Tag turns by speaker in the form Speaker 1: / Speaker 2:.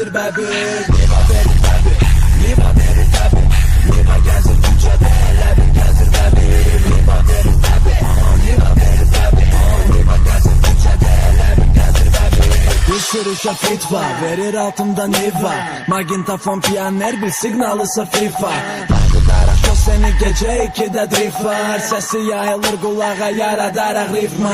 Speaker 1: gəzir bəbi. Liva verir bəbi, liva verir bəbi. Liva gəzir küçədə, ləbi gəzir bəbi. Liva verir bəbi, liva verir bəbi. Liva gəzir küçədə, ləbi gəzir bəbi. Bir sürü şafit var, verir altımda niva. Magintafon piyaner, bir signalısa FIFA. O seni gece 2'de drift var. Sesi yayılır kulağa, yaradaraq ritma.